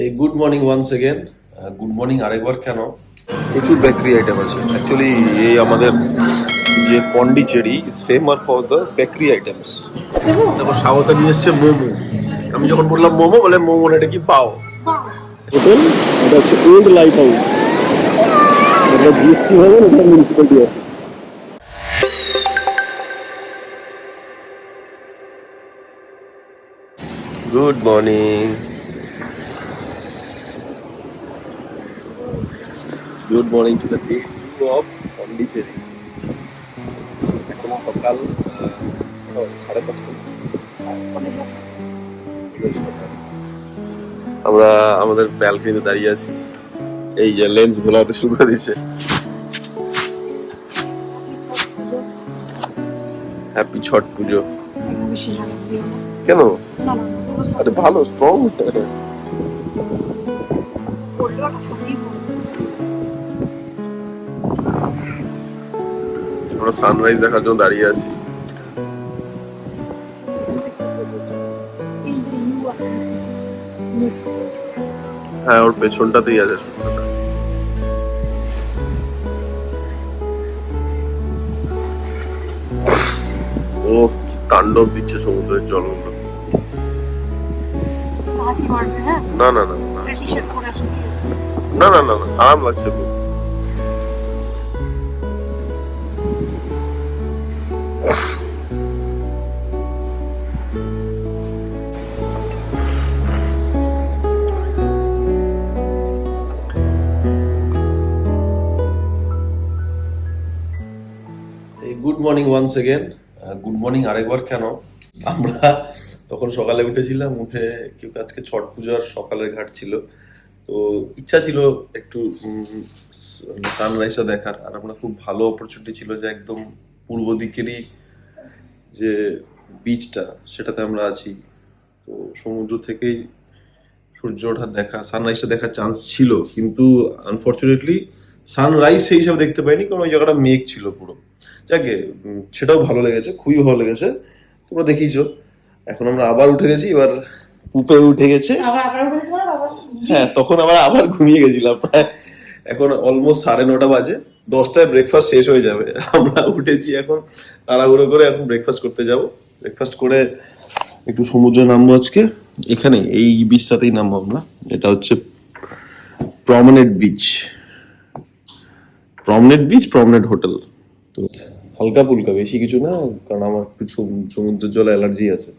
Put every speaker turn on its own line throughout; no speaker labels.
এই good morning once again. Good morning আরেকবার কেন, প্রচুর বেকারি আইটেম আছে অ্যাকচুয়ালি। এই আমাদের যে Pondicherry is famous for the bakery items. দেখো স্বাগতা নিয়ে এসছে মোমো। আমি যখন বললাম মোমো বলে মোমো এটা কি পাও
হোটেল। এটা হচ্ছে ওল্ড লাইট হাউস, এটা জিএসটি ভবন, এটা municipality office.
Good morning. Good morning to the day of Pondicherry. এখন সকাল 5:30। আমরা আমাদের ব্যালকনিতে দাঁড়িয়ে আছি। এই যে লেন্স ঘোলাতে শুরু করে দিচ্ছে। হ্যাপি ছট পুজো। কেন? আরে ভালো স্ট্রং। আমরা সানরাইজ দেখার জন্য দাঁড়িয়ে আছি। হ্যাঁ, ওর পেছনটাতেই আছে সূর্যটা। ও কি তাণ্ডব দিচ্ছে সমুদ্রের জলগুলো। না না না না না না না না, আরাম লাগছে খুব। Good morning once again. Good morning আরেকবার কেন, আমরা তখন সকালে উঠেছিলাম, উঠে কেউ আজকে ছট পূজার সকালের ঘাট ছিল, তো ইচ্ছা ছিল একটু সানরাইজটা দেখার। আর আমরা খুব ভালো অপরচুনিটি ছিল যে একদম পূর্ব দিকেরই যে বিচটা সেটাতে আমরা আছি, তো সমুদ্র থেকেই সূর্য ওঠা দেখা, সানরাইজটা দেখার চান্স ছিল, কিন্তু আনফর্চুনেটলি সানরাইজ সেই হিসাবে দেখতে পাইনি, কারণ ওই জায়গাটা মেঘ ছিল পুরো। যাকে সেটাও ভালো লেগেছে, খুবই ভালো লেগেছে, তোমরা দেখিয়েছো। এখন আমরা আবার উঠে গেছি, এবার পুপে উঠে গেছে। হ্যাঁ, তখন আবার ঘুমিয়ে গেছিলাম প্রায়। এখন অলমোস্ট 9:30 বাজে, 10টায় ব্রেকফাস্ট শেষ হয়ে যাবে। আমরা উঠেছি এখন তাড়াহুড়ো করে, এখন ব্রেকফাস্ট করতে যাব। ব্রেকফাস্ট করে একটু সমুদ্রে নামবো আজকে। এখানে এই বিচটাতেই নামবো আমরা। এটা হচ্ছে প্রমেনেড বিচ, প্রমেনেড হোটেল। তো হালকা ফুলকা, বেশি কিছু না, কারণ আমার একটু সমুদ্রের জলে অ্যালার্জি আছে।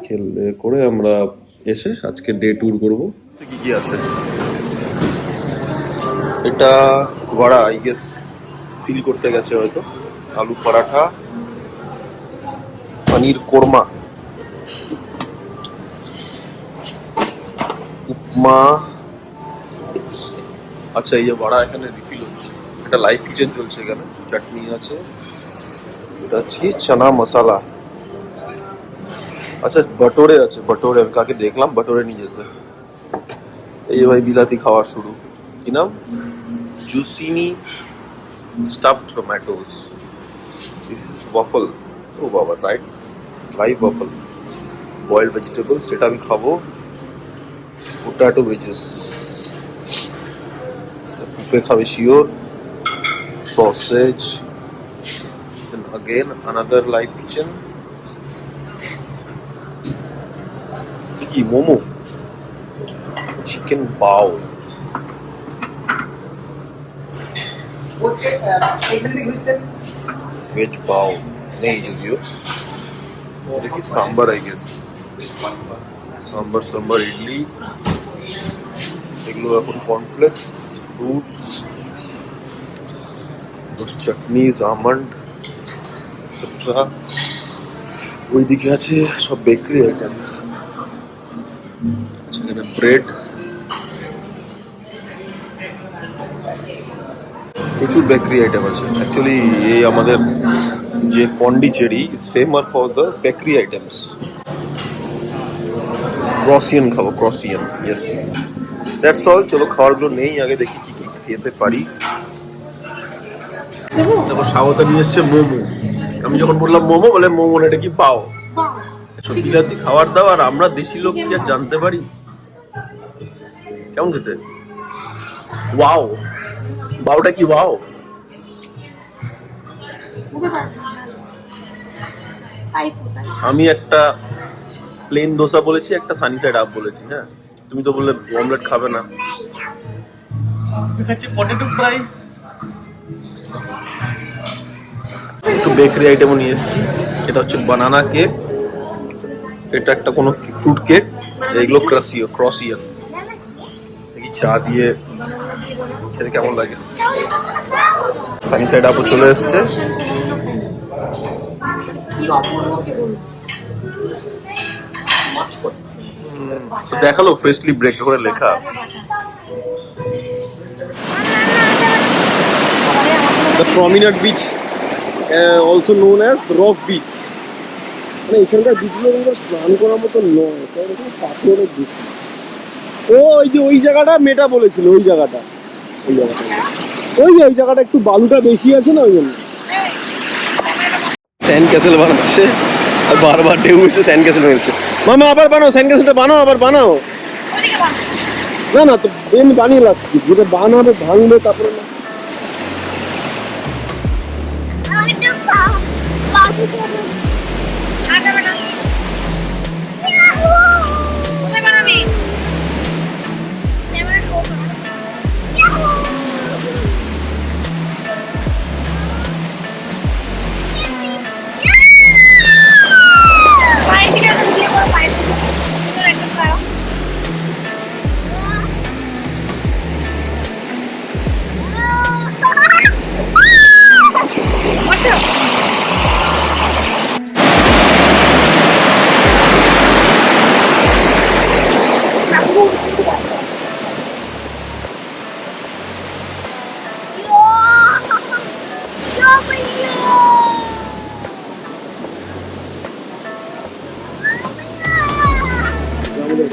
খেলে করে আমরা এসে আজকে ডে ট্যুর করবো। কি কি আছে এটা, বড়া আই গেস ফিল করতে গেছে হয়তো। আলু পরাঠা, পনির কোরমা, উপমা। আচ্ছা, এই যে বড়া এখানে রিফিল হচ্ছে, এটা লাইভ কিচেন চলছে এখানে। চাটনি আছে, এটা হচ্ছে চানা মশলা। আচ্ছা, বটোরে আছে, বটোরে আমি কাকে দেখলাম বটোরে নিয়ে যেতে। এই যে ভাই বিলাতি খাওয়া শুরু। কি নাম? জুসিনি স্টাফড টমেটোস, ওয়াফল। ও বাবা, right, live waffle, boiled vegetable, সেটা আমি খাবো। পোটাটো ভেজেস, পুপে খাবে sure. Sausage, and again another live kitchen. কি মোমো, চিকেন পাও, ভেজ পাও নেই যদিও। দেখি সাম্বার, আই গেস সাম্বার ইডলি, এগুলো এখন কর্নফ্লেক্স, ফ্রুটস, চাটনিজ, আমন্ড, এটসেট্রা। ওইদিকে আছে সব বেকারি আইটেম। আচ্ছা, এখানে ব্রেড, প্রচুর বেকারি আইটেম আছে অ্যাকচুয়ালি। এই আমাদের যে Pondicherry is famous for the bakery items. Croissant খাবো, ক্রসিয়ান, ইয়েস, দ্যাটস অল। চলো খাবারগুলো নেই, আগে দেখি কি কি খেতে পারি। দেখো স্বাগতা নিয়ে এসছে মোমো। আমি যখন বললাম মোমো বলে মোমো এটা কি পাও। এসব বিলাতি খাবার দাবার, আমরা দেশি লোক কি আর জানতে পারি। কেমন খেতে? ওয়াও, বাউটা কি ওয়াও! আমি একটা প্লেন দোসা বলেছি, একটা সানি সাইড আপ বলেছি। হ্যাঁ, তুমি তো বললে অমলেট খাবে না। খাচ্ছি পটেটো ফ্রাই। একটু বেকারি আইটেমও নিয়ে এসেছি। এটা হচ্ছে বানানা কেক, এটা একটা কোনো ফ্রুট কেক, এগুলো ক্রসিয়ান। দেখি চা দিয়ে খেতে কেমন লাগে। সানি সাইড আপও চলে এসছে। দেখালো ফ্রেশলি ব্রেক করে লেখা।
The promenade beach, also known as rock beach. মানে এখানকার বিচগুলো কিন্তু স্নান করার মতো নয়, কারণ এখানে পাথর অনেক বেশি। ওই যে ওই জায়গাটা মেটা বলেছিল, ওই জায়গাটা ওই জায়গাটা একটু বালুটা বেশি আছে না, ওই জন্য। স্যান্ড ক্যাসেল বানাচ্ছে আর বারবার ঢেউ এসে স্যান্ড ক্যাসেল বানাচ্ছে। মামা আবার বানাও, স্যান্ড ক্যাসেলটা বানাও, আবার বানাও। না না, তো বেন বানিয়ে লাগছে, যেটা বানাবে ভাঙবে তারপরে না।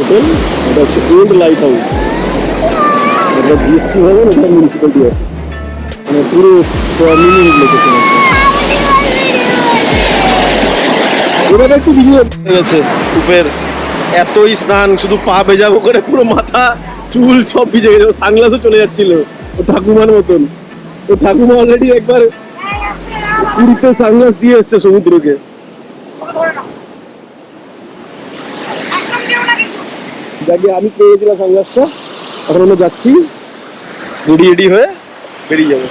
হোটেল, এটা হচ্ছে ওল্ড লাইট হাউস, এটা জিএসটি ভবন, এটা মিউনিসিপ্যালিটি অফিস, মানে পুরো প্রমিনেন্ট লোকেশন আছে। এভাবে একটু ভিডিও হয়ে গেছে কূপের, এতই স্নান, শুধু পা ভেজাবো করে পুরো মাথা চুল সব ভিজে গেছে। সানগ্লাসও চলে যাচ্ছিল ও ঠাকুমার মতন। ও ঠাকুমা অলরেডি একবার পুরীতে সানগ্লাস দিয়ে এসছে সমুদ্রকে। যাকে আমি পেয়ে গেছিলাম সানগ্লাসটা, এখন আমরা যাচ্ছি রেডি হয়ে বেরিয়ে যাবো।